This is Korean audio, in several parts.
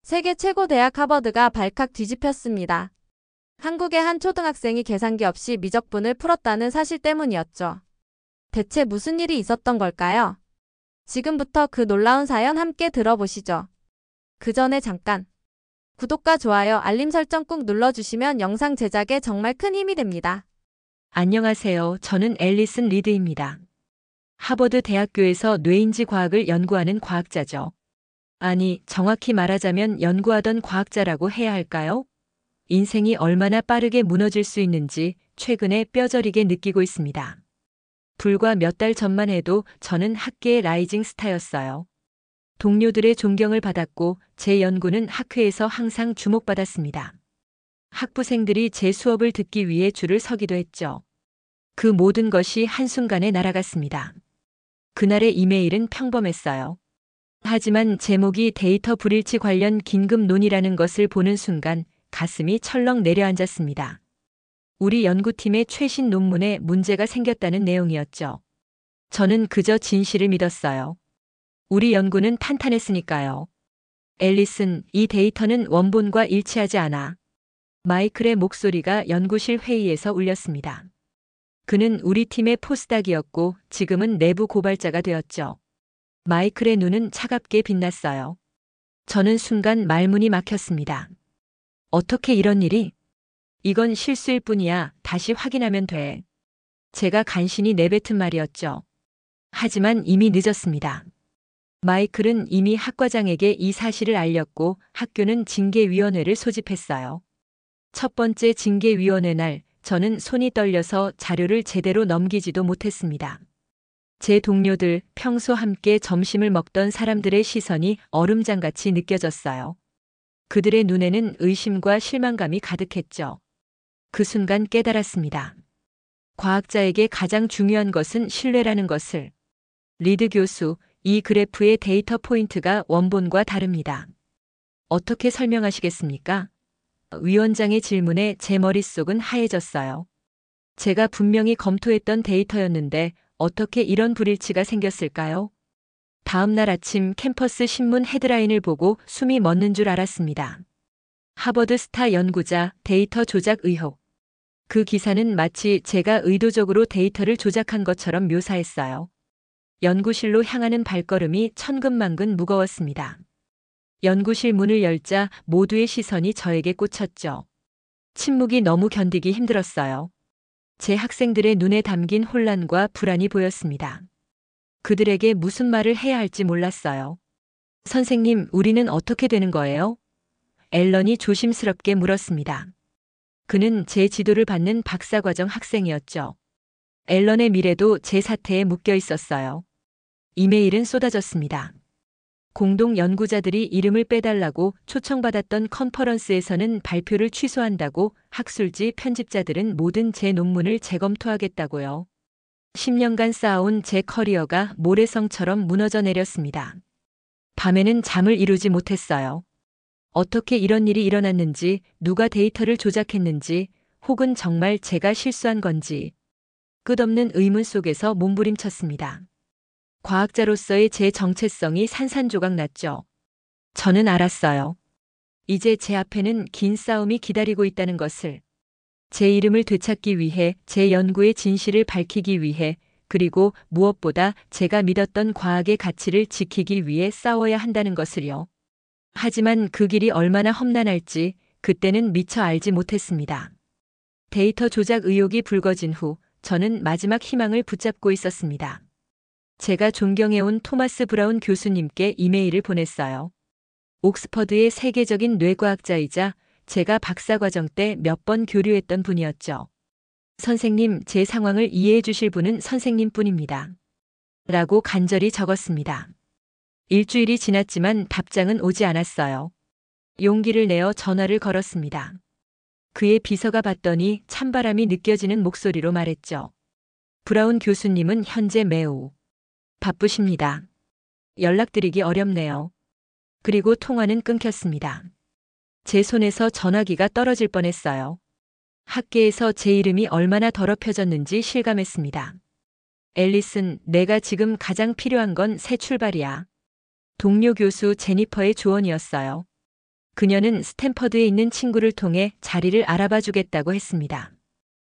세계 최고 대학 하버드가 발칵 뒤집혔습니다. 한국의 한 초등학생이 계산기 없이 미적분을 풀었다는 사실 때문이었죠. 대체 무슨 일이 있었던 걸까요? 지금부터 그 놀라운 사연 함께 들어보시죠. 그 전에 잠깐 구독과 좋아요, 알림 설정 꾹 눌러주시면 영상 제작에 정말 큰 힘이 됩니다. 안녕하세요. 저는 앨리슨 리드입니다. 하버드 대학교에서 뇌인지 과학을 연구하는 과학자죠. 아니, 정확히 말하자면 연구하던 과학자라고 해야 할까요? 인생이 얼마나 빠르게 무너질 수 있는지 최근에 뼈저리게 느끼고 있습니다. 불과 몇 달 전만 해도 저는 학계의 라이징 스타였어요. 동료들의 존경을 받았고 제 연구는 학회에서 항상 주목받았습니다. 학부생들이 제 수업을 듣기 위해 줄을 서기도 했죠. 그 모든 것이 한순간에 날아갔습니다. 그날의 이메일은 평범했어요. 하지만 제목이 데이터 불일치 관련 긴급 논의라는 것을 보는 순간 가슴이 철렁 내려앉았습니다. 우리 연구팀의 최신 논문에 문제가 생겼다는 내용이었죠. 저는 그저 진실을 믿었어요. 우리 연구는 탄탄했으니까요. 앨리슨, 이 데이터는 원본과 일치하지 않아. 마이클의 목소리가 연구실 회의에서 울렸습니다. 그는 우리 팀의 포스닥이었고 지금은 내부 고발자가 되었죠. 마이클의 눈은 차갑게 빛났어요. 저는 순간 말문이 막혔습니다. 어떻게 이런 일이? 이건 실수일 뿐이야. 다시 확인하면 돼. 제가 간신히 내뱉은 말이었죠. 하지만 이미 늦었습니다. 마이클은 이미 학과장에게 이 사실을 알렸고 학교는 징계위원회를 소집했어요. 첫 번째 징계위원회 날 저는 손이 떨려서 자료를 제대로 넘기지도 못했습니다. 제 동료들, 평소 함께 점심을 먹던 사람들의 시선이 얼음장같이 느껴졌어요. 그들의 눈에는 의심과 실망감이 가득했죠. 그 순간 깨달았습니다. 과학자에게 가장 중요한 것은 신뢰라는 것을. 리드 교수, 이 그래프의 데이터 포인트가 원본과 다릅니다. 어떻게 설명하시겠습니까? 위원장의 질문에 제 머릿속은 하얘졌어요. 제가 분명히 검토했던 데이터였는데 어떻게 이런 불일치가 생겼을까요? 다음 날 아침 캠퍼스 신문 헤드라인을 보고 숨이 멎는 줄 알았습니다. 하버드 스타 연구자 데이터 조작 의혹. 그 기사는 마치 제가 의도적으로 데이터를 조작한 것처럼 묘사했어요. 연구실로 향하는 발걸음이 천근만근 무거웠습니다. 연구실 문을 열자 모두의 시선이 저에게 꽂혔죠. 침묵이 너무 견디기 힘들었어요. 제 학생들의 눈에 담긴 혼란과 불안이 보였습니다. 그들에게 무슨 말을 해야 할지 몰랐어요. 선생님, 우리는 어떻게 되는 거예요? 앨런이 조심스럽게 물었습니다. 그는 제 지도를 받는 박사과정 학생이었죠. 앨런의 미래도 제 사태에 묶여 있었어요. 이메일은 쏟아졌습니다. 공동 연구자들이 이름을 빼달라고 초청받았던 컨퍼런스에서는 발표를 취소한다고 학술지 편집자들은 모든 제 논문을 재검토하겠다고요. 10년간 쌓아온 제 커리어가 모래성처럼 무너져 내렸습니다. 밤에는 잠을 이루지 못했어요. 어떻게 이런 일이 일어났는지, 누가 데이터를 조작했는지, 혹은 정말 제가 실수한 건지. 끝없는 의문 속에서 몸부림쳤습니다. 과학자로서의 제 정체성이 산산조각 났죠. 저는 알았어요. 이제 제 앞에는 긴 싸움이 기다리고 있다는 것을. 제 이름을 되찾기 위해, 제 연구의 진실을 밝히기 위해, 그리고 무엇보다 제가 믿었던 과학의 가치를 지키기 위해 싸워야 한다는 것을요. 하지만 그 길이 얼마나 험난할지 그때는 미처 알지 못했습니다. 데이터 조작 의혹이 불거진 후 저는 마지막 희망을 붙잡고 있었습니다. 제가 존경해온 토마스 브라운 교수님께 이메일을 보냈어요. 옥스퍼드의 세계적인 뇌과학자이자 제가 박사과정 때 몇 번 교류했던 분이었죠. 선생님, 제 상황을 이해해 주실 분은 선생님뿐입니다. 라고 간절히 적었습니다. 일주일이 지났지만 답장은 오지 않았어요. 용기를 내어 전화를 걸었습니다. 그의 비서가 받더니 찬바람이 느껴지는 목소리로 말했죠. 브라운 교수님은 현재 매우 바쁘십니다. 연락드리기 어렵네요. 그리고 통화는 끊겼습니다. 제 손에서 전화기가 떨어질 뻔했어요. 학계에서 제 이름이 얼마나 더럽혀졌는지 실감했습니다. 앨리슨, 내가 지금 가장 필요한 건 새 출발이야. 동료 교수 제니퍼의 조언이었어요. 그녀는 스탠퍼드에 있는 친구를 통해 자리를 알아봐 주겠다고 했습니다.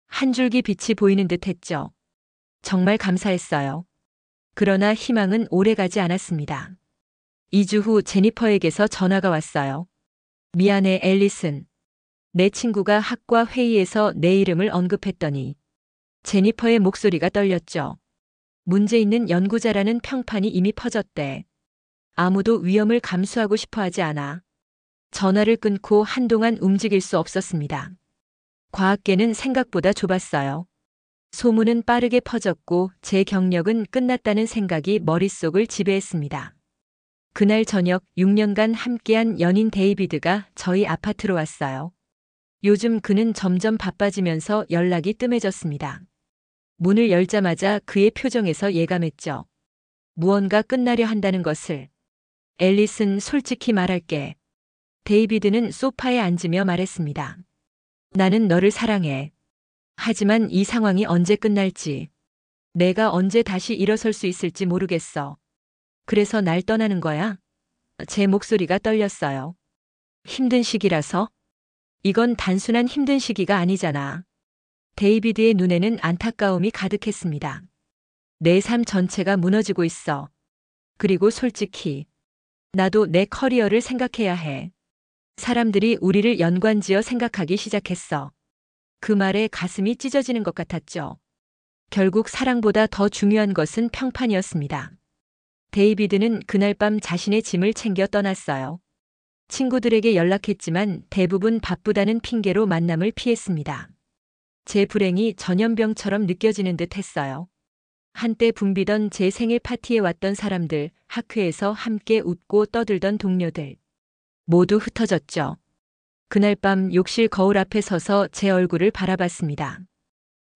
한 줄기 빛이 보이는 듯 했죠. 정말 감사했어요. 그러나 희망은 오래가지 않았습니다. 2주 후 제니퍼에게서 전화가 왔어요. 미안해, 앨리슨. 내 친구가 학과 회의에서 내 이름을 언급했더니 제니퍼의 목소리가 떨렸죠. 문제 있는 연구자라는 평판이 이미 퍼졌대. 아무도 위험을 감수하고 싶어 하지 않아. 전화를 끊고 한동안 움직일 수 없었습니다. 과학계는 생각보다 좁았어요. 소문은 빠르게 퍼졌고 제 경력은 끝났다는 생각이 머릿속을 지배했습니다. 그날 저녁 6년간 함께한 연인 데이비드가 저희 아파트로 왔어요. 요즘 그는 점점 바빠지면서 연락이 뜸해졌습니다. 문을 열자마자 그의 표정에서 예감했죠. 무언가 끝나려 한다는 것을. 앨리슨, 솔직히 말할게. 데이비드는 소파에 앉으며 말했습니다. 나는 너를 사랑해. 하지만 이 상황이 언제 끝날지, 내가 언제 다시 일어설 수 있을지 모르겠어. 그래서 날 떠나는 거야? 제 목소리가 떨렸어요. 힘든 시기라서? 이건 단순한 힘든 시기가 아니잖아. 데이비드의 눈에는 안타까움이 가득했습니다. 내 삶 전체가 무너지고 있어. 그리고 솔직히, 나도 내 커리어를 생각해야 해. 사람들이 우리를 연관지어 생각하기 시작했어. 그 말에 가슴이 찢어지는 것 같았죠. 결국 사랑보다 더 중요한 것은 평판이었습니다. 데이비드는 그날 밤 자신의 짐을 챙겨 떠났어요. 친구들에게 연락했지만 대부분 바쁘다는 핑계로 만남을 피했습니다. 제 불행이 전염병처럼 느껴지는 듯 했어요. 한때 붐비던 제 생일 파티에 왔던 사람들, 학회에서 함께 웃고 떠들던 동료들. 모두 흩어졌죠. 그날 밤 욕실 거울 앞에 서서 제 얼굴을 바라봤습니다.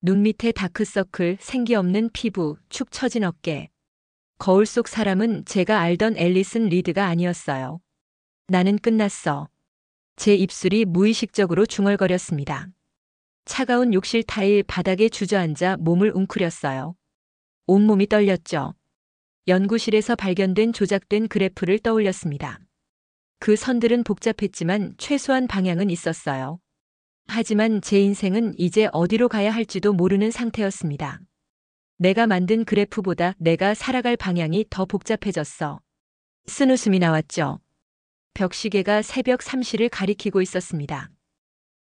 눈 밑에 다크서클, 생기 없는 피부, 축 처진 어깨. 거울 속 사람은 제가 알던 앨리슨 리드가 아니었어요. 나는 끝났어. 제 입술이 무의식적으로 중얼거렸습니다. 차가운 욕실 타일 바닥에 주저앉아 몸을 웅크렸어요. 온몸이 떨렸죠. 연구실에서 발견된 조작된 그래프를 떠올렸습니다. 그 선들은 복잡했지만 최소한 방향은 있었어요. 하지만 제 인생은 이제 어디로 가야 할지도 모르는 상태였습니다. 내가 만든 그래프보다 내가 살아갈 방향이 더 복잡해졌어. 쓴웃음이 나왔죠. 벽시계가 새벽 3시를 가리키고 있었습니다.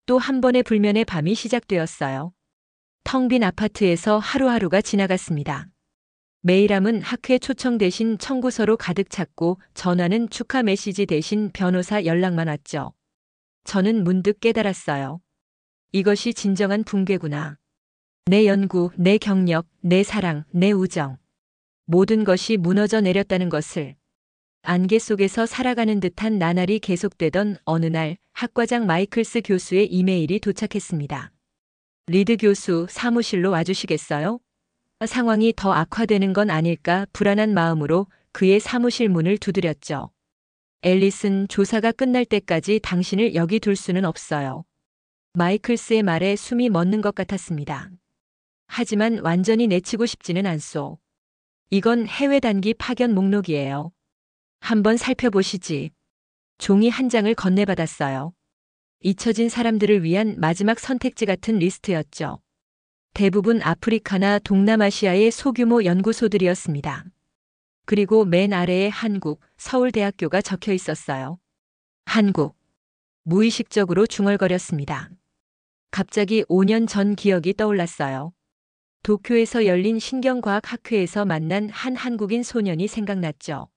또 한 번의 불면의 밤이 시작되었어요. 텅 빈 아파트에서 하루하루가 지나갔습니다. 메일함은 학회 초청 대신 청구서로 가득 찼고 전화는 축하 메시지 대신 변호사 연락만 왔죠. 저는 문득 깨달았어요. 이것이 진정한 붕괴구나. 내 연구, 내 경력, 내 사랑, 내 우정. 모든 것이 무너져 내렸다는 것을. 안개 속에서 살아가는 듯한 나날이 계속되던 어느 날 학과장 마이클스 교수의 이메일이 도착했습니다. 리드 교수, 사무실로 와주시겠어요? 상황이 더 악화되는 건 아닐까 불안한 마음으로 그의 사무실 문을 두드렸죠. 앨리슨, 조사가 끝날 때까지 당신을 여기 둘 수는 없어요. 마이클스의 말에 숨이 멎는 것 같았습니다. 하지만 완전히 내치고 싶지는 않소. 이건 해외 단기 파견 목록이에요. 한번 살펴보시지. 종이 한 장을 건네받았어요. 잊혀진 사람들을 위한 마지막 선택지 같은 리스트였죠. 대부분 아프리카나 동남아시아의 소규모 연구소들이었습니다. 그리고 맨 아래에 한국, 서울대학교가 적혀 있었어요. 한국. 무의식적으로 중얼거렸습니다. 갑자기 5년 전 기억이 떠올랐어요. 도쿄에서 열린 신경과학 학회에서 만난 한 한국인 소년이 생각났죠.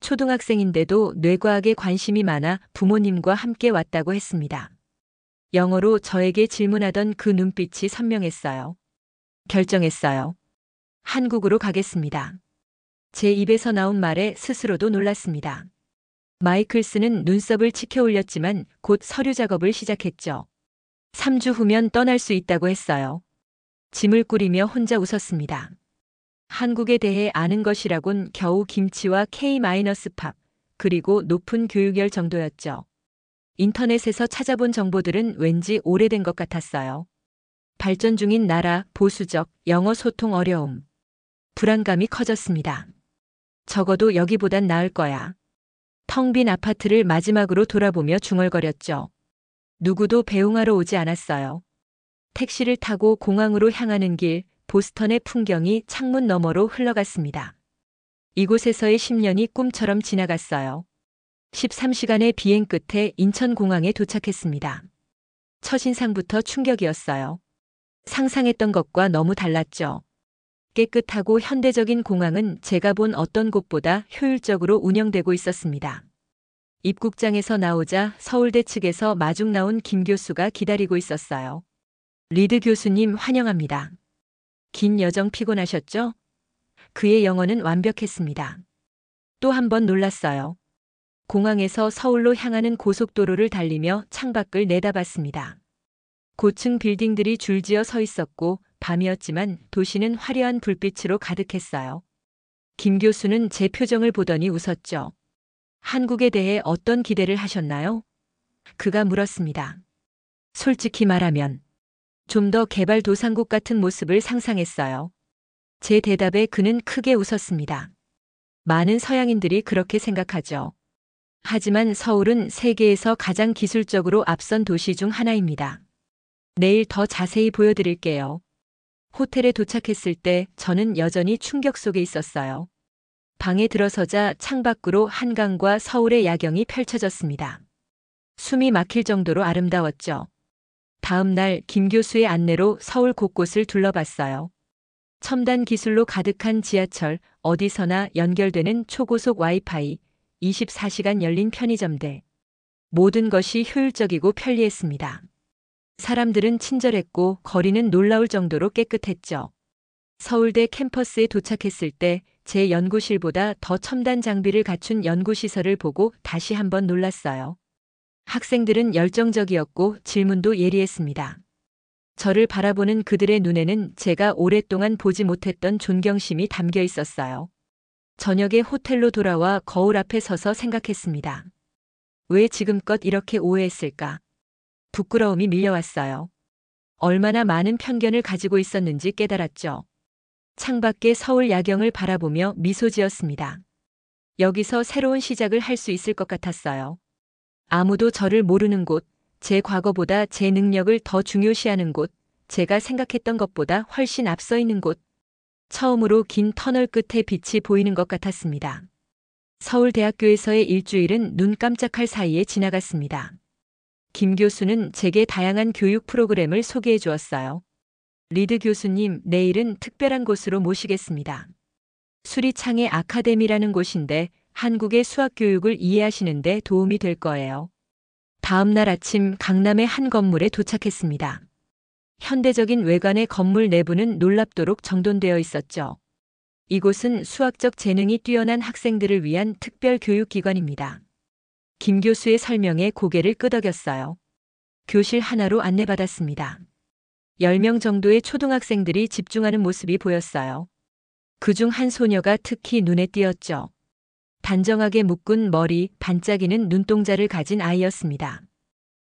초등학생인데도 뇌과학에 관심이 많아 부모님과 함께 왔다고 했습니다. 영어로 저에게 질문하던 그 눈빛이 선명했어요. 결정했어요. 한국으로 가겠습니다. 제 입에서 나온 말에 스스로도 놀랐습니다. 마이클스는 눈썹을 치켜 올렸지만 곧 서류 작업을 시작했죠. 3주 후면 떠날 수 있다고 했어요. 짐을 꾸리며 혼자 웃었습니다. 한국에 대해 아는 것이라곤 겨우 김치와 K-팝, 그리고 높은 교육열 정도였죠. 인터넷에서 찾아본 정보들은 왠지 오래된 것 같았어요. 발전 중인 나라, 보수적, 영어 소통 어려움. 불안감이 커졌습니다. 적어도 여기보단 나을 거야. 텅 빈 아파트를 마지막으로 돌아보며 중얼거렸죠. 누구도 배웅하러 오지 않았어요. 택시를 타고 공항으로 향하는 길, 보스턴의 풍경이 창문 너머로 흘러갔습니다. 이곳에서의 10년이 꿈처럼 지나갔어요. 13시간의 비행 끝에 인천공항에 도착했습니다. 첫인상부터 충격이었어요. 상상했던 것과 너무 달랐죠. 깨끗하고 현대적인 공항은 제가 본 어떤 곳보다 효율적으로 운영되고 있었습니다. 입국장에서 나오자 서울대 측에서 마중 나온 김 교수가 기다리고 있었어요. 리드 교수님 환영합니다. 긴 여정 피곤하셨죠? 그의 영어는 완벽했습니다. 또 한 번 놀랐어요. 공항에서 서울로 향하는 고속도로를 달리며 창밖을 내다봤습니다. 고층 빌딩들이 줄지어 서 있었고 밤이었지만 도시는 화려한 불빛으로 가득했어요. 김 교수는 제 표정을 보더니 웃었죠. 한국에 대해 어떤 기대를 하셨나요? 그가 물었습니다. 솔직히 말하면 좀 더 개발도상국 같은 모습을 상상했어요. 제 대답에 그는 크게 웃었습니다. 많은 서양인들이 그렇게 생각하죠. 하지만 서울은 세계에서 가장 기술적으로 앞선 도시 중 하나입니다. 내일 더 자세히 보여드릴게요. 호텔에 도착했을 때 저는 여전히 충격 속에 있었어요. 방에 들어서자 창밖으로 한강과 서울의 야경이 펼쳐졌습니다. 숨이 막힐 정도로 아름다웠죠. 다음 날 김 교수의 안내로 서울 곳곳을 둘러봤어요. 첨단 기술로 가득한 지하철, 어디서나 연결되는 초고속 와이파이, 24시간 열린 편의점들. 모든 것이 효율적이고 편리했습니다. 사람들은 친절했고 거리는 놀라울 정도로 깨끗했죠. 서울대 캠퍼스에 도착했을 때 제 연구실보다 더 첨단 장비를 갖춘 연구시설을 보고 다시 한번 놀랐어요. 학생들은 열정적이었고 질문도 예리했습니다. 저를 바라보는 그들의 눈에는 제가 오랫동안 보지 못했던 존경심이 담겨 있었어요. 저녁에 호텔로 돌아와 거울 앞에 서서 생각했습니다. 왜 지금껏 이렇게 오해했을까? 부끄러움이 밀려왔어요. 얼마나 많은 편견을 가지고 있었는지 깨달았죠. 창밖의 서울 야경을 바라보며 미소 지었습니다. 여기서 새로운 시작을 할 수 있을 것 같았어요. 아무도 저를 모르는 곳, 제 과거보다 제 능력을 더 중요시하는 곳, 제가 생각했던 것보다 훨씬 앞서 있는 곳. 처음으로 긴 터널 끝에 빛이 보이는 것 같았습니다. 서울대학교에서의 일주일은 눈 깜짝할 사이에 지나갔습니다. 김 교수는 제게 다양한 교육 프로그램을 소개해 주었어요. 리드 교수님, 내일은 특별한 곳으로 모시겠습니다. 수리창의 아카데미라는 곳인데 한국의 수학 교육을 이해하시는 데 도움이 될 거예요. 다음 날 아침 강남의 한 건물에 도착했습니다. 현대적인 외관의 건물 내부는 놀랍도록 정돈되어 있었죠. 이곳은 수학적 재능이 뛰어난 학생들을 위한 특별 교육기관입니다. 김 교수의 설명에 고개를 끄덕였어요. 교실 하나로 안내받았습니다. 10명 정도의 초등학생들이 집중하는 모습이 보였어요. 그중 한 소녀가 특히 눈에 띄었죠. 단정하게 묶은 머리, 반짝이는 눈동자를 가진 아이였습니다.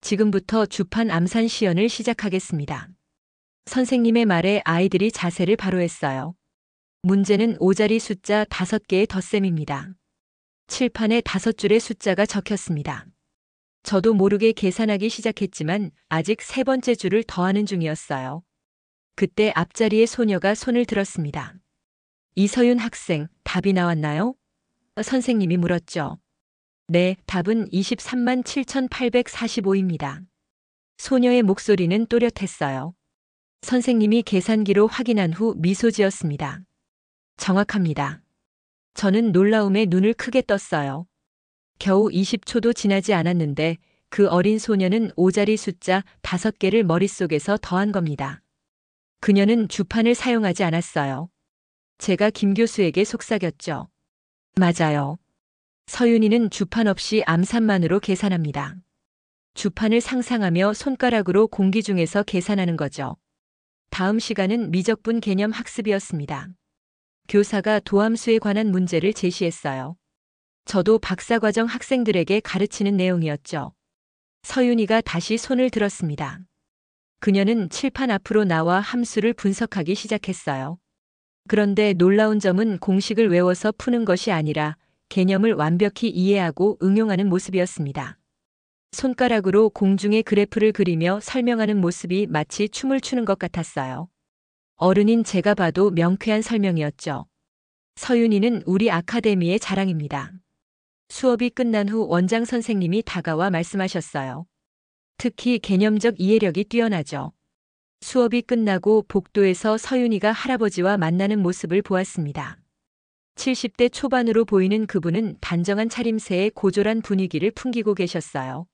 지금부터 주판 암산 시연을 시작하겠습니다. 선생님의 말에 아이들이 자세를 바로 했어요. 문제는 5자리 숫자 5개의 덧셈입니다. 칠판에 5줄의 숫자가 적혔습니다. 저도 모르게 계산하기 시작했지만 아직 세 번째 줄을 더하는 중이었어요. 그때 앞자리의 소녀가 손을 들었습니다. 이서윤 학생, 답이 나왔나요? 선생님이 물었죠. 네, 답은 23만 7,845입니다. 소녀의 목소리는 또렷했어요. 선생님이 계산기로 확인한 후 미소 지었습니다. 정확합니다. 저는 놀라움에 눈을 크게 떴어요. 겨우 20초도 지나지 않았는데 그 어린 소녀는 5자리 숫자 5개를 머릿속에서 더한 겁니다. 그녀는 주판을 사용하지 않았어요. 제가 김 교수에게 속삭였죠. 맞아요. 서윤이는 주판 없이 암산만으로 계산합니다. 주판을 상상하며 손가락으로 공기 중에서 계산하는 거죠. 다음 시간은 미적분 개념 학습이었습니다. 교사가 도함수에 관한 문제를 제시했어요. 저도 박사과정 학생들에게 가르치는 내용이었죠. 서윤이가 다시 손을 들었습니다. 그녀는 칠판 앞으로 나와 함수를 분석하기 시작했어요. 그런데 놀라운 점은 공식을 외워서 푸는 것이 아니라 개념을 완벽히 이해하고 응용하는 모습이었습니다. 손가락으로 공중의 그래프를 그리며 설명하는 모습이 마치 춤을 추는 것 같았어요. 어른인 제가 봐도 명쾌한 설명이었죠. 서윤이는 우리 아카데미의 자랑입니다. 수업이 끝난 후 원장 선생님이 다가와 말씀하셨어요. 특히 개념적 이해력이 뛰어나죠. 수업이 끝나고 복도에서 서윤이가 할아버지와 만나는 모습을 보았습니다. 70대 초반으로 보이는 그분은 단정한 차림새에 고졸한 분위기를 풍기고 계셨어요.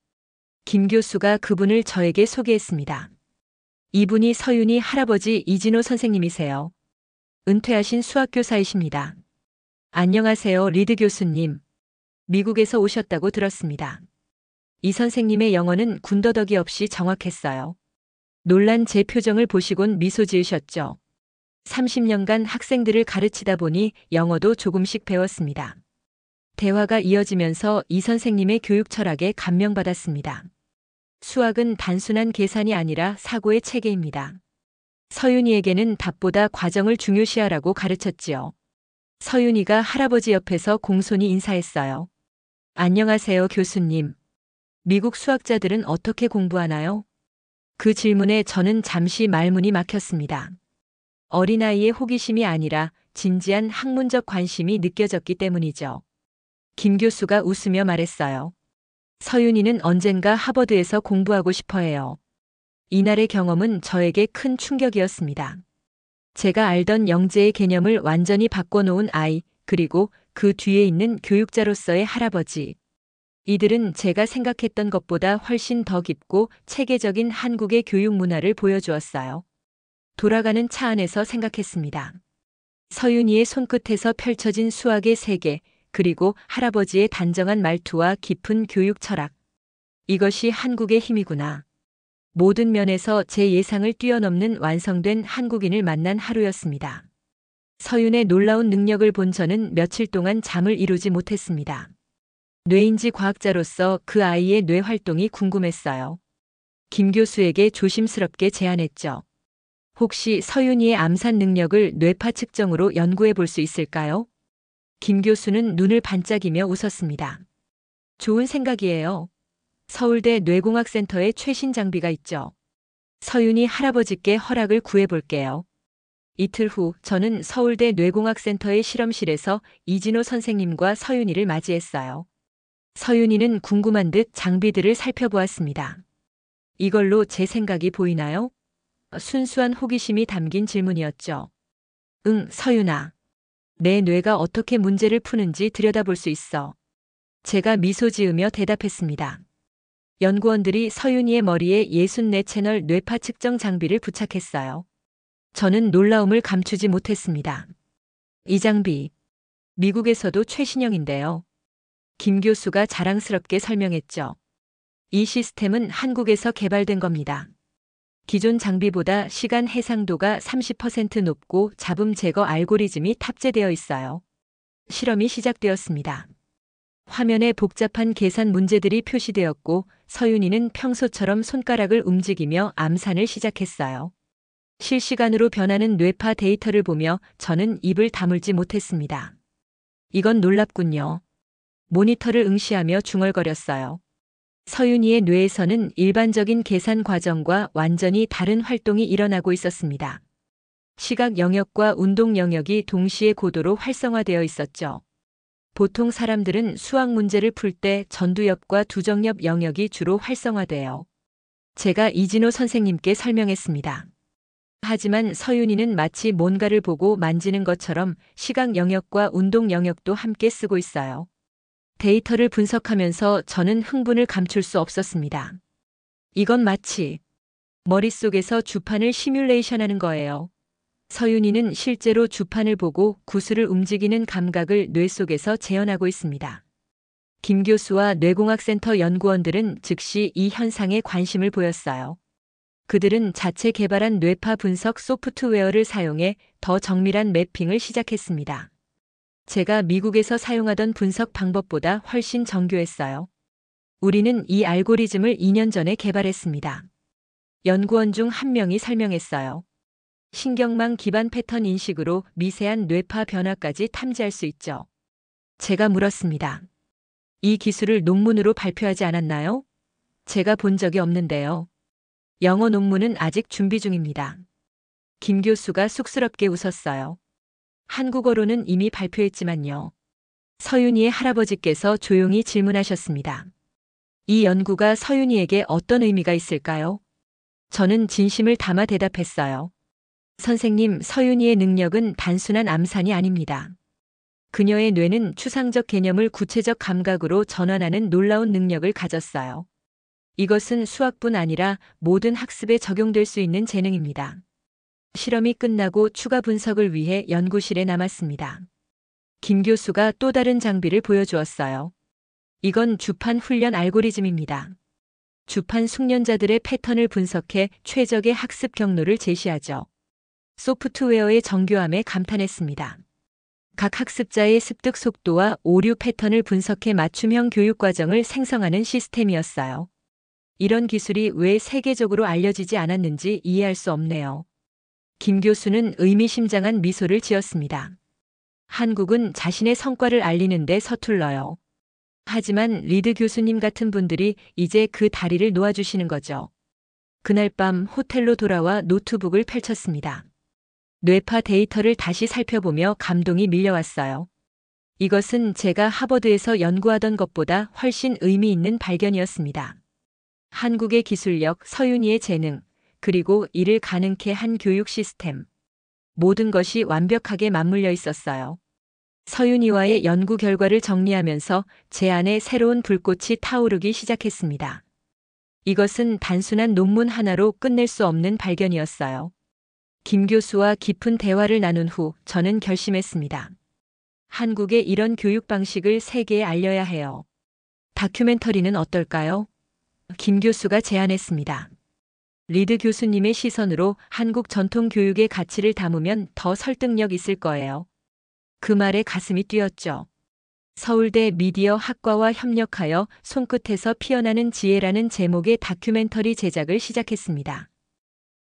김 교수가 그분을 저에게 소개했습니다. 이분이 서윤이 할아버지 이진호 선생님이세요. 은퇴하신 수학교사이십니다. 안녕하세요, 리드 교수님. 미국에서 오셨다고 들었습니다. 이 선생님의 영어는 군더더기 없이 정확했어요. 놀란 제 표정을 보시곤 미소 지으셨죠. 30년간 학생들을 가르치다 보니 영어도 조금씩 배웠습니다. 대화가 이어지면서 이 선생님의 교육 철학에 감명받았습니다. 수학은 단순한 계산이 아니라 사고의 체계입니다. 서윤이에게는 답보다 과정을 중요시하라고 가르쳤지요. 서윤이가 할아버지 옆에서 공손히 인사했어요. 안녕하세요, 교수님. 미국 수학자들은 어떻게 공부하나요? 그 질문에 저는 잠시 말문이 막혔습니다. 어린아이의 호기심이 아니라 진지한 학문적 관심이 느껴졌기 때문이죠. 김 교수가 웃으며 말했어요. 서윤이는 언젠가 하버드에서 공부하고 싶어 해요. 이날의 경험은 저에게 큰 충격이었습니다. 제가 알던 영재의 개념을 완전히 바꿔놓은 아이, 그리고 그 뒤에 있는 교육자로서의 할아버지. 이들은 제가 생각했던 것보다 훨씬 더 깊고 체계적인 한국의 교육 문화를 보여주었어요. 돌아가는 차 안에서 생각했습니다. 서윤이의 손끝에서 펼쳐진 수학의 세계, 그리고 할아버지의 단정한 말투와 깊은 교육 철학. 이것이 한국의 힘이구나. 모든 면에서 제 예상을 뛰어넘는 완성된 한국인을 만난 하루였습니다. 서윤의 놀라운 능력을 본 저는 며칠 동안 잠을 이루지 못했습니다. 뇌인지 과학자로서 그 아이의 뇌 활동이 궁금했어요. 김 교수에게 조심스럽게 제안했죠. 혹시 서윤이의 암산 능력을 뇌파 측정으로 연구해 볼 수 있을까요? 김 교수는 눈을 반짝이며 웃었습니다. 좋은 생각이에요. 서울대 뇌공학센터에 최신 장비가 있죠. 서윤이 할아버지께 허락을 구해볼게요. 이틀 후 저는 서울대 뇌공학센터의 실험실에서 이진호 선생님과 서윤이를 맞이했어요. 서윤이는 궁금한 듯 장비들을 살펴보았습니다. 이걸로 제 생각이 보이나요? 순수한 호기심이 담긴 질문이었죠. 응, 서윤아. 내 뇌가 어떻게 문제를 푸는지 들여다볼 수 있어. 제가 미소 지으며 대답했습니다. 연구원들이 서윤이의 머리에 64채널 뇌파 측정 장비를 부착했어요. 저는 놀라움을 감추지 못했습니다. 이 장비, 미국에서도 최신형인데요. 김 교수가 자랑스럽게 설명했죠. 이 시스템은 한국에서 개발된 겁니다. 기존 장비보다 시간 해상도가 30% 높고 잡음 제거 알고리즘이 탑재되어 있어요. 실험이 시작되었습니다. 화면에 복잡한 계산 문제들이 표시되었고 서윤이는 평소처럼 손가락을 움직이며 암산을 시작했어요. 실시간으로 변하는 뇌파 데이터를 보며 저는 입을 다물지 못했습니다. 이건 놀랍군요. 모니터를 응시하며 중얼거렸어요. 서윤이의 뇌에서는 일반적인 계산 과정과 완전히 다른 활동이 일어나고 있었습니다. 시각 영역과 운동 영역이 동시에 고도로 활성화되어 있었죠. 보통 사람들은 수학 문제를 풀 때 전두엽과 두정엽 영역이 주로 활성화돼요. 제가 이진호 선생님께 설명했습니다. 하지만 서윤이는 마치 뭔가를 보고 만지는 것처럼 시각 영역과 운동 영역도 함께 쓰고 있어요. 데이터를 분석하면서 저는 흥분을 감출 수 없었습니다. 이건 마치 머릿속에서 주판을 시뮬레이션하는 거예요. 서윤이는 실제로 주판을 보고 구슬을 움직이는 감각을 뇌 속에서 재현하고 있습니다. 김 교수와 뇌공학센터 연구원들은 즉시 이 현상에 관심을 보였어요. 그들은 자체 개발한 뇌파 분석 소프트웨어를 사용해 더 정밀한 매핑을 시작했습니다. 제가 미국에서 사용하던 분석 방법보다 훨씬 정교했어요. 우리는 이 알고리즘을 2년 전에 개발했습니다. 연구원 중 한 명이 설명했어요. 신경망 기반 패턴 인식으로 미세한 뇌파 변화까지 탐지할 수 있죠. 제가 물었습니다. 이 기술을 논문으로 발표하지 않았나요? 제가 본 적이 없는데요. 영어 논문은 아직 준비 중입니다. 김 교수가 쑥스럽게 웃었어요. 한국어로는 이미 발표했지만요. 서윤이의 할아버지께서 조용히 질문하셨습니다. 이 연구가 서윤이에게 어떤 의미가 있을까요? 저는 진심을 담아 대답했어요. 선생님, 서윤이의 능력은 단순한 암산이 아닙니다. 그녀의 뇌는 추상적 개념을 구체적 감각으로 전환하는 놀라운 능력을 가졌어요. 이것은 수학뿐 아니라 모든 학습에 적용될 수 있는 재능입니다. 실험이 끝나고 추가 분석을 위해 연구실에 남았습니다. 김 교수가 또 다른 장비를 보여주었어요. 이건 주판 훈련 알고리즘입니다. 주판 숙련자들의 패턴을 분석해 최적의 학습 경로를 제시하죠. 소프트웨어의 정교함에 감탄했습니다. 각 학습자의 습득 속도와 오류 패턴을 분석해 맞춤형 교육 과정을 생성하는 시스템이었어요. 이런 기술이 왜 세계적으로 알려지지 않았는지 이해할 수 없네요. 김 교수는 의미심장한 미소를 지었습니다. 한국은 자신의 성과를 알리는데 서툴러요. 하지만 리드 교수님 같은 분들이 이제 그 다리를 놓아주시는 거죠. 그날 밤 호텔로 돌아와 노트북을 펼쳤습니다. 뇌파 데이터를 다시 살펴보며 감동이 밀려왔어요. 이것은 제가 하버드에서 연구하던 것보다 훨씬 의미 있는 발견이었습니다. 한국의 기술력, 서윤이의 재능, 그리고 이를 가능케 한 교육 시스템. 모든 것이 완벽하게 맞물려 있었어요. 서윤이와의 연구 결과를 정리하면서 제 안에 새로운 불꽃이 타오르기 시작했습니다. 이것은 단순한 논문 하나로 끝낼 수 없는 발견이었어요. 김 교수와 깊은 대화를 나눈 후 저는 결심했습니다. 한국의 이런 교육 방식을 세계에 알려야 해요. 다큐멘터리는 어떨까요? 김 교수가 제안했습니다. 리드 교수님의 시선으로 한국 전통 교육의 가치를 담으면 더 설득력 있을 거예요. 그 말에 가슴이 뛰었죠. 서울대 미디어 학과와 협력하여 손끝에서 피어나는 지혜라는 제목의 다큐멘터리 제작을 시작했습니다.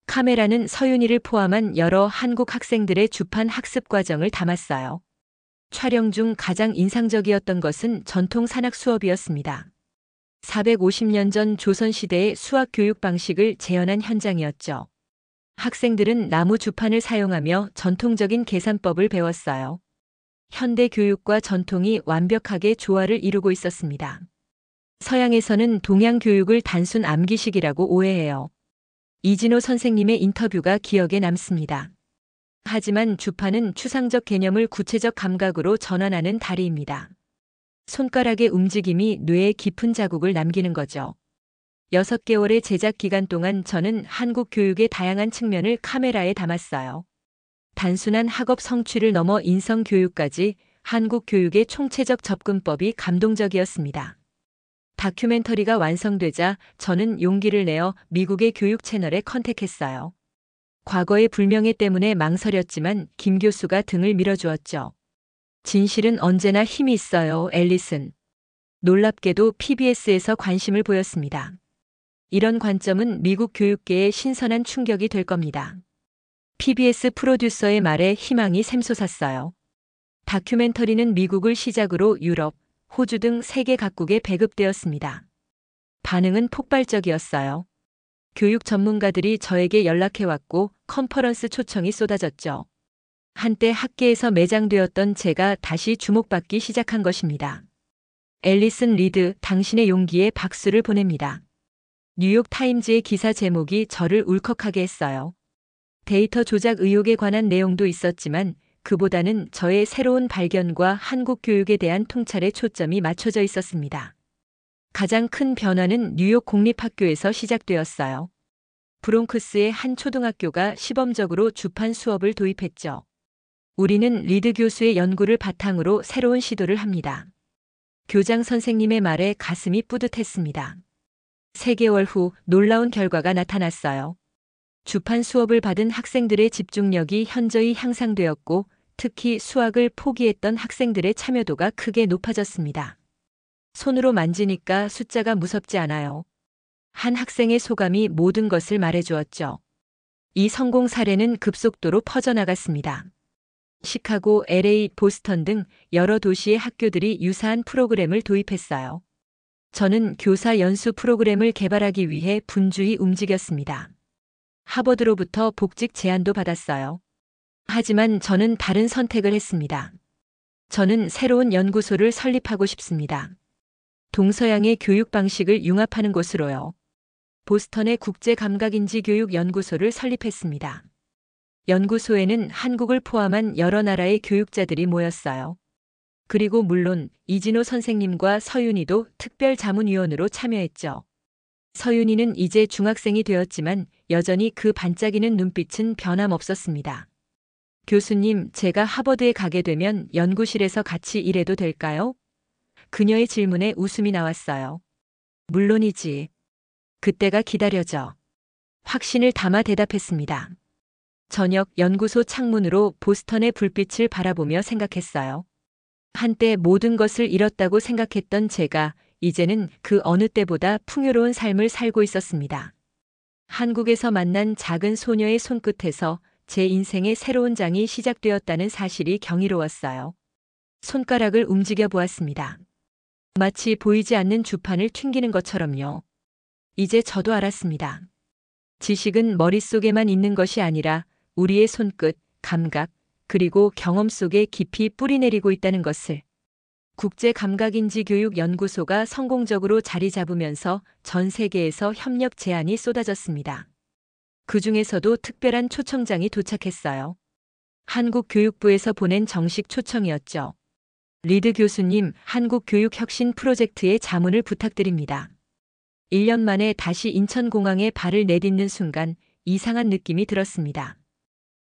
카메라는 서윤이를 포함한 여러 한국 학생들의 주판 학습 과정을 담았어요. 촬영 중 가장 인상적이었던 것은 전통 산학 수업이었습니다. 450년 전 조선시대의 수학 교육 방식을 재현한 현장이었죠. 학생들은 나무 주판을 사용하며 전통적인 계산법을 배웠어요. 현대 교육과 전통이 완벽하게 조화를 이루고 있었습니다. 서양에서는 동양 교육을 단순 암기식이라고 오해해요. 이진호 선생님의 인터뷰가 기억에 남습니다. 하지만 주판은 추상적 개념을 구체적 감각으로 전환하는 다리입니다. 손가락의 움직임이 뇌에 깊은 자국을 남기는 거죠. 6개월의 제작 기간 동안 저는 한국 교육의 다양한 측면을 카메라에 담았어요. 단순한 학업 성취를 넘어 인성 교육까지 한국 교육의 총체적 접근법이 감동적이었습니다. 다큐멘터리가 완성되자 저는 용기를 내어 미국의 교육 채널에 컨택했어요. 과거의 불명예 때문에 망설였지만 김 교수가 등을 밀어주었죠. 진실은 언제나 힘이 있어요, 앨리슨. 놀랍게도 PBS에서 관심을 보였습니다. 이런 관점은 미국 교육계에 신선한 충격이 될 겁니다. PBS 프로듀서의 말에 희망이 샘솟았어요. 다큐멘터리는 미국을 시작으로 유럽, 호주 등 세계 각국에 배급되었습니다. 반응은 폭발적이었어요. 교육 전문가들이 저에게 연락해왔고 컨퍼런스 초청이 쏟아졌죠. 한때 학계에서 매장되었던 제가 다시 주목받기 시작한 것입니다. 앨리슨 리드, 당신의 용기에 박수를 보냅니다. 뉴욕 타임즈의 기사 제목이 저를 울컥하게 했어요. 데이터 조작 의혹에 관한 내용도 있었지만 그보다는 저의 새로운 발견과 한국 교육에 대한 통찰에 초점이 맞춰져 있었습니다. 가장 큰 변화는 뉴욕 공립학교에서 시작되었어요. 브롱크스의 한 초등학교가 시범적으로 주판 수업을 도입했죠. 우리는 리드 교수의 연구를 바탕으로 새로운 시도를 합니다. 교장 선생님의 말에 가슴이 뿌듯했습니다. 3개월 후 놀라운 결과가 나타났어요. 주판 수업을 받은 학생들의 집중력이 현저히 향상되었고 특히 수학을 포기했던 학생들의 참여도가 크게 높아졌습니다. 손으로 만지니까 숫자가 무섭지 않아요. 한 학생의 소감이 모든 것을 말해주었죠. 이 성공 사례는 급속도로 퍼져나갔습니다. 시카고, LA, 보스턴 등 여러 도시의 학교들이 유사한 프로그램을 도입했어요. 저는 교사 연수 프로그램을 개발하기 위해 분주히 움직였습니다. 하버드로부터 복직 제안도 받았어요. 하지만 저는 다른 선택을 했습니다. 저는 새로운 연구소를 설립하고 싶습니다. 동서양의 교육 방식을 융합하는 곳으로요. 보스턴의 국제감각인지교육연구소를 설립했습니다. 연구소에는 한국을 포함한 여러 나라의 교육자들이 모였어요. 그리고 물론 이진호 선생님과 서윤희도 특별 자문위원으로 참여했죠. 서윤희는 이제 중학생이 되었지만 여전히 그 반짝이는 눈빛은 변함없었습니다. 교수님, 제가 하버드에 가게 되면 연구실에서 같이 일해도 될까요? 그녀의 질문에 웃음이 나왔어요. 물론이지. 그때가 기다려져. 확신을 담아 대답했습니다. 저녁 연구소 창문으로 보스턴의 불빛을 바라보며 생각했어요. 한때 모든 것을 잃었다고 생각했던 제가 이제는 그 어느 때보다 풍요로운 삶을 살고 있었습니다. 한국에서 만난 작은 소녀의 손끝에서 제 인생의 새로운 장이 시작되었다는 사실이 경이로웠어요. 손가락을 움직여 보았습니다. 마치 보이지 않는 주판을 튕기는 것처럼요. 이제 저도 알았습니다. 지식은 머릿속에만 있는 것이 아니라 우리의 손끝, 감각, 그리고 경험 속에 깊이 뿌리내리고 있다는 것을. 국제감각인지교육연구소가 성공적으로 자리 잡으면서 전 세계에서 협력 제안이 쏟아졌습니다. 그 중에서도 특별한 초청장이 도착했어요. 한국 교육부에서 보낸 정식 초청이었죠. 리드 교수님, 한국교육혁신 프로젝트의 자문을 부탁드립니다. 1년 만에 다시 인천공항에 발을 내딛는 순간 이상한 느낌이 들었습니다.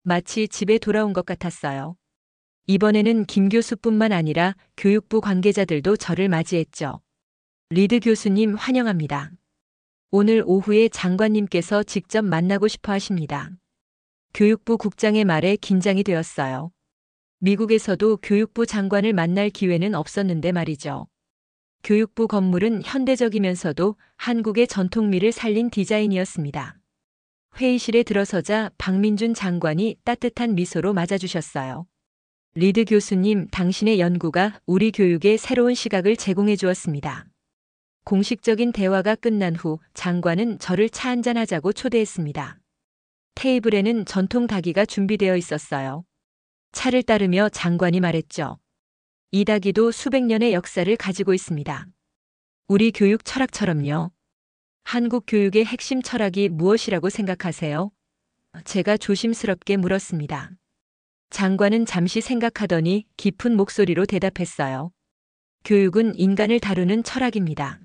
마치 집에 돌아온 것 같았어요. 이번에는 김 교수뿐만 아니라 교육부 관계자들도 저를 맞이했죠. 리드 교수님 환영합니다. 오늘 오후에 장관님께서 직접 만나고 싶어 하십니다. 교육부 국장의 말에 긴장이 되었어요. 미국에서도 교육부 장관을 만날 기회는 없었는데 말이죠. 교육부 건물은 현대적이면서도 한국의 전통미를 살린 디자인이었습니다. 회의실에 들어서자 박민준 장관이 따뜻한 미소로 맞아주셨어요. 리드 교수님, 당신의 연구가 우리 교육에 새로운 시각을 제공해 주었습니다. 공식적인 대화가 끝난 후 장관은 저를 차 한잔 하자고 초대했습니다. 테이블에는 전통 닭이가 준비되어 있었어요. 차를 따르며 장관이 말했죠. 이 닭이도 수백 년의 역사를 가지고 있습니다. 우리 교육 철학처럼요. 한국 교육의 핵심 철학이 무엇이라고 생각하세요? 제가 조심스럽게 물었습니다. 장관은 잠시 생각하더니 깊은 목소리로 대답했어요. 교육은 인간을 다루는 철학입니다.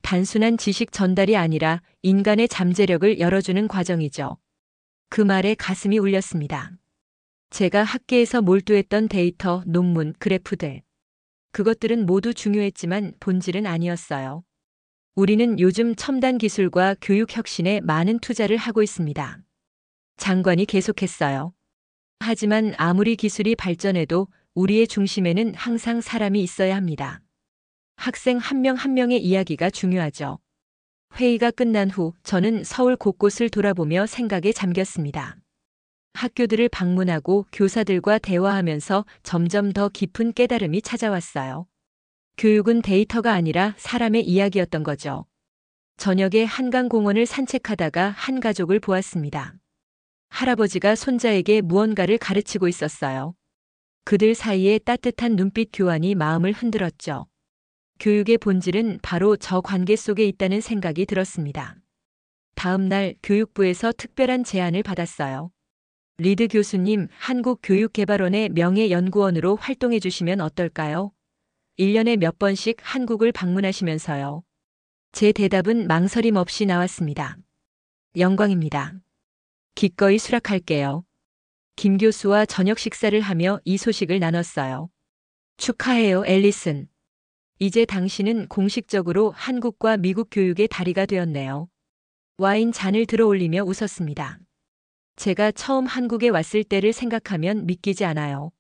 단순한 지식 전달이 아니라 인간의 잠재력을 열어주는 과정이죠. 그 말에 가슴이 울렸습니다. 제가 학계에서 몰두했던 데이터, 논문, 그래프들. 그것들은 모두 중요했지만 본질은 아니었어요. 우리는 요즘 첨단 기술과 교육 혁신에 많은 투자를 하고 있습니다. 장관이 계속했어요. 하지만 아무리 기술이 발전해도 우리의 중심에는 항상 사람이 있어야 합니다. 학생 한 명 한 명의 이야기가 중요하죠. 회의가 끝난 후 저는 서울 곳곳을 돌아보며 생각에 잠겼습니다. 학교들을 방문하고 교사들과 대화하면서 점점 더 깊은 깨달음이 찾아왔어요. 교육은 데이터가 아니라 사람의 이야기였던 거죠. 저녁에 한강공원을 산책하다가 한 가족을 보았습니다. 할아버지가 손자에게 무언가를 가르치고 있었어요. 그들 사이에 따뜻한 눈빛 교환이 마음을 흔들었죠. 교육의 본질은 바로 저 관계 속에 있다는 생각이 들었습니다. 다음 날 교육부에서 특별한 제안을 받았어요. 리드 교수님, 한국교육개발원의 명예연구원으로 활동해 주시면 어떨까요? 1년에 몇 번씩 한국을 방문하시면서요. 제 대답은 망설임 없이 나왔습니다. 영광입니다. 기꺼이 수락할게요. 김 교수와 저녁 식사를 하며 이 소식을 나눴어요. 축하해요, 앨리슨. 이제 당신은 공식적으로 한국과 미국 교육의 다리가 되었네요. 와인 잔을 들어 올리며 웃었습니다. 제가 처음 한국에 왔을 때를 생각하면 믿기지 않아요.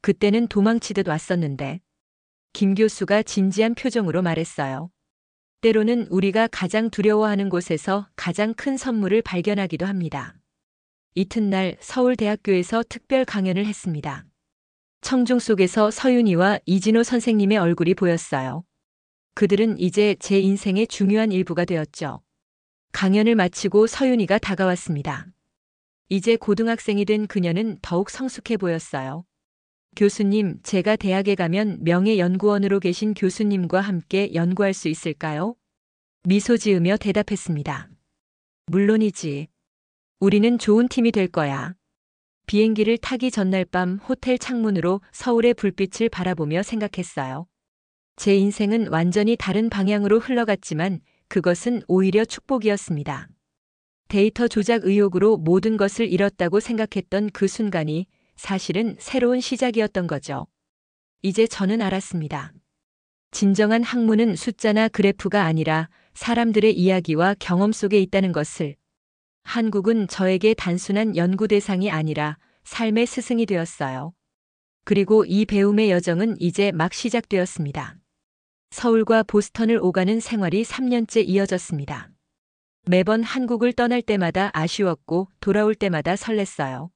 그때는 도망치듯 왔었는데. 김 교수가 진지한 표정으로 말했어요. 때로는 우리가 가장 두려워하는 곳에서 가장 큰 선물을 발견하기도 합니다. 이튿날 서울대학교에서 특별 강연을 했습니다. 청중 속에서 서윤이와 이진호 선생님의 얼굴이 보였어요. 그들은 이제 제 인생의 중요한 일부가 되었죠. 강연을 마치고 서윤이가 다가왔습니다. 이제 고등학생이 된 그녀는 더욱 성숙해 보였어요. 교수님, 제가 대학에 가면 명예연구원으로 계신 교수님과 함께 연구할 수 있을까요? 미소 지으며 대답했습니다. 물론이지. 우리는 좋은 팀이 될 거야. 비행기를 타기 전날 밤 호텔 창문으로 서울의 불빛을 바라보며 생각했어요. 제 인생은 완전히 다른 방향으로 흘러갔지만 그것은 오히려 축복이었습니다. 데이터 조작 의혹으로 모든 것을 잃었다고 생각했던 그 순간이 사실은 새로운 시작이었던 거죠. 이제 저는 알았습니다. 진정한 학문은 숫자나 그래프가 아니라 사람들의 이야기와 경험 속에 있다는 것을. 한국은 저에게 단순한 연구 대상이 아니라 삶의 스승이 되었어요. 그리고 이 배움의 여정은 이제 막 시작되었습니다. 서울과 보스턴을 오가는 생활이 3년째 이어졌습니다. 매번 한국을 떠날 때마다 아쉬웠고 돌아올 때마다 설렜어요.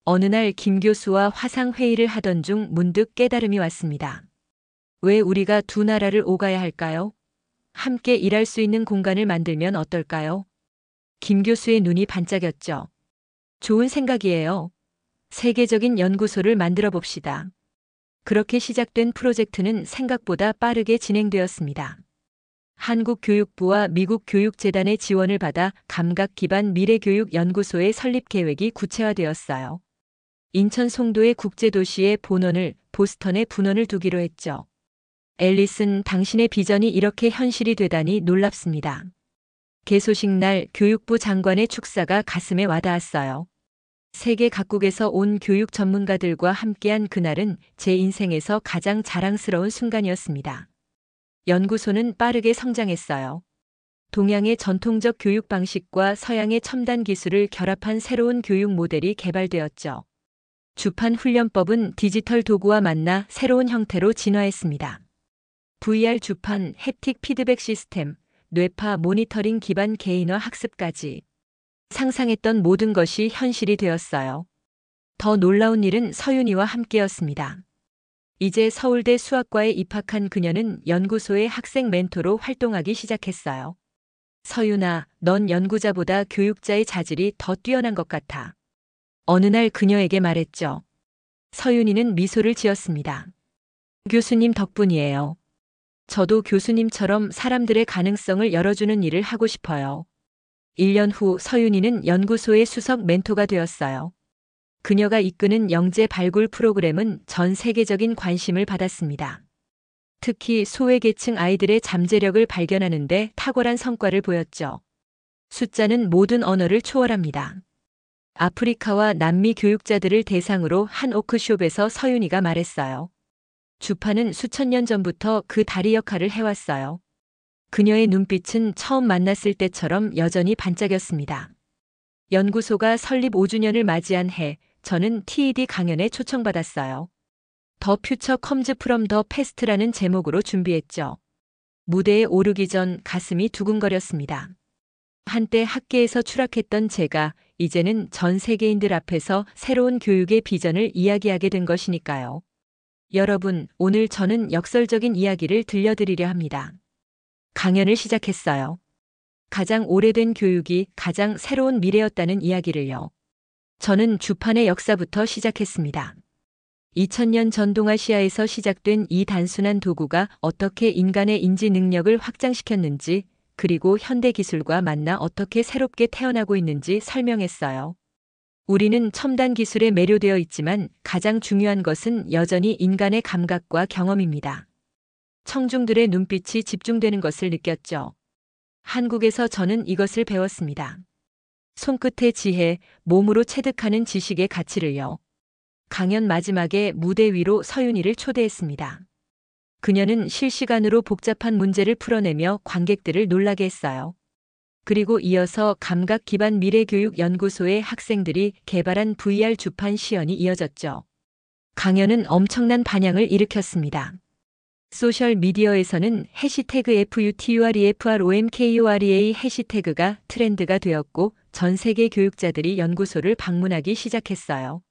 어느 날 김 교수와 화상회의를 하던 중 문득 깨달음이 왔습니다. 왜 우리가 두 나라를 오가야 할까요? 함께 일할 수 있는 공간을 만들면 어떨까요? 김 교수의 눈이 반짝였죠. 좋은 생각이에요. 세계적인 연구소를 만들어 봅시다. 그렇게 시작된 프로젝트는 생각보다 빠르게 진행되었습니다. 한국교육부와 미국교육재단의 지원을 받아 감각 기반 미래교육 연구소의 설립 계획이 구체화되었어요. 인천 송도의 국제도시에 본원을, 보스턴에 분원을 두기로 했죠. 앨리슨, 당신의 비전이 이렇게 현실이 되다니 놀랍습니다. 개소식 날 교육부 장관의 축사가 가슴에 와닿았어요. 세계 각국에서 온 교육 전문가들과 함께한 그날은 제 인생에서 가장 자랑스러운 순간이었습니다. 연구소는 빠르게 성장했어요. 동양의 전통적 교육 방식과 서양의 첨단 기술을 결합한 새로운 교육 모델이 개발되었죠. 주판 훈련법은 디지털 도구와 만나 새로운 형태로 진화했습니다. VR 주판, 햅틱 피드백 시스템, 뇌파 모니터링 기반 개인화 학습까지. 상상했던 모든 것이 현실이 되었어요. 더 놀라운 일은 서윤이와 함께였습니다. 이제 서울대 수학과에 입학한 그녀는 연구소의 학생 멘토로 활동하기 시작했어요. 서윤아, 넌 연구자보다 교육자의 자질이 더 뛰어난 것 같아. 어느 날 그녀에게 말했죠. 서윤이는 미소를 지었습니다. 교수님 덕분이에요. 저도 교수님처럼 사람들의 가능성을 열어주는 일을 하고 싶어요. 1년 후 서윤이는 연구소의 수석 멘토가 되었어요. 그녀가 이끄는 영재 발굴 프로그램은 전 세계적인 관심을 받았습니다. 특히 소외계층 아이들의 잠재력을 발견하는 데 탁월한 성과를 보였죠. 숫자는 모든 언어를 초월합니다. 아프리카와 남미 교육자들을 대상으로 한 워크숍에서 서윤이가 말했어요. 주파는 수천 년 전부터 그 다리 역할을 해왔어요. 그녀의 눈빛은 처음 만났을 때처럼 여전히 반짝였습니다. 연구소가 설립 5주년을 맞이한 해, 저는 TED 강연에 초청받았어요. 더 퓨처 컴즈 프롬 더 패스트라는 제목으로 준비했죠. 무대에 오르기 전 가슴이 두근거렸습니다. 한때 학계에서 추락했던 제가 이제는 전 세계인들 앞에서 새로운 교육의 비전을 이야기하게 된 것이니까요. 여러분, 오늘 저는 역설적인 이야기를 들려드리려 합니다. 강연을 시작했어요. 가장 오래된 교육이 가장 새로운 미래였다는 이야기를요. 저는 주판의 역사부터 시작했습니다. 2000년 전 동아시아에서 시작된 이 단순한 도구가 어떻게 인간의 인지 능력을 확장시켰는지, 그리고 현대 기술과 만나 어떻게 새롭게 태어나고 있는지 설명했어요. 우리는 첨단 기술에 매료되어 있지만 가장 중요한 것은 여전히 인간의 감각과 경험입니다. 청중들의 눈빛이 집중되는 것을 느꼈죠. 한국에서 저는 이것을 배웠습니다. 손끝의 지혜, 몸으로 체득하는 지식의 가치를요. 강연 마지막에 무대 위로 서윤이를 초대했습니다. 그녀는 실시간으로 복잡한 문제를 풀어내며 관객들을 놀라게 했어요. 그리고 이어서 감각 기반 미래교육 연구소의 학생들이 개발한 VR 주판 시연이 이어졌죠. 강연은 엄청난 반향을 일으켰습니다. 소셜미디어에서는 해시태그 FUTUREFROMKUREA 해시태그가 트렌드가 되었고 전 세계 교육자들이 연구소를 방문하기 시작했어요.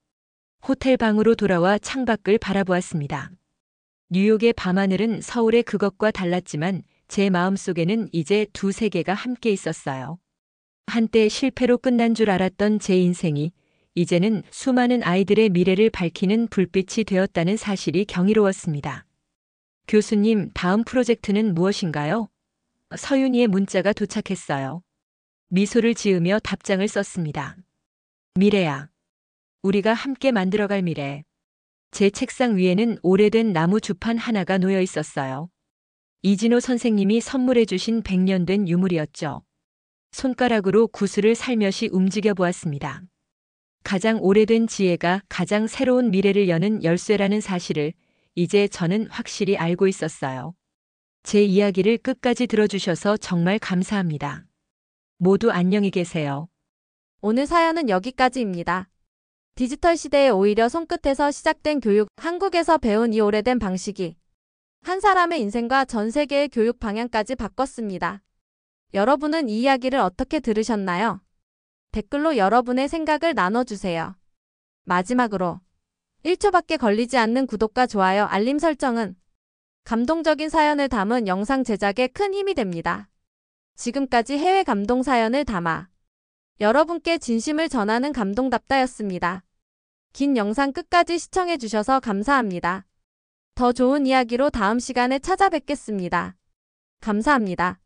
호텔 방으로 돌아와 창밖을 바라보았습니다. 뉴욕의 밤하늘은 서울의 그것과 달랐지만 제 마음속에는 이제 두 세계가 함께 있었어요. 한때 실패로 끝난 줄 알았던 제 인생이 이제는 수많은 아이들의 미래를 밝히는 불빛이 되었다는 사실이 경이로웠습니다. 교수님, 다음 프로젝트는 무엇인가요? 서윤이의 문자가 도착했어요. 미소를 지으며 답장을 썼습니다. 미래야. 우리가 함께 만들어갈 미래. 제 책상 위에는 오래된 나무 주판 하나가 놓여 있었어요. 이진호 선생님이 선물해 주신 100년 된 유물이었죠. 손가락으로 구슬을 살며시 움직여 보았습니다. 가장 오래된 지혜가 가장 새로운 미래를 여는 열쇠라는 사실을 이제 저는 확실히 알고 있었어요. 제 이야기를 끝까지 들어주셔서 정말 감사합니다. 모두 안녕히 계세요. 오늘 사연은 여기까지입니다. 디지털 시대에 오히려 손끝에서 시작된 교육, 한국에서 배운 이 오래된 방식이 한 사람의 인생과 전 세계의 교육 방향까지 바꿨습니다. 여러분은 이 이야기를 어떻게 들으셨나요? 댓글로 여러분의 생각을 나눠주세요. 마지막으로 1초밖에 걸리지 않는 구독과 좋아요, 알림 설정은 감동적인 사연을 담은 영상 제작에 큰 힘이 됩니다. 지금까지 해외 감동 사연을 담아 여러분께 진심을 전하는 감동답다였습니다. 긴 영상 끝까지 시청해주셔서 감사합니다. 더 좋은 이야기로 다음 시간에 찾아뵙겠습니다. 감사합니다.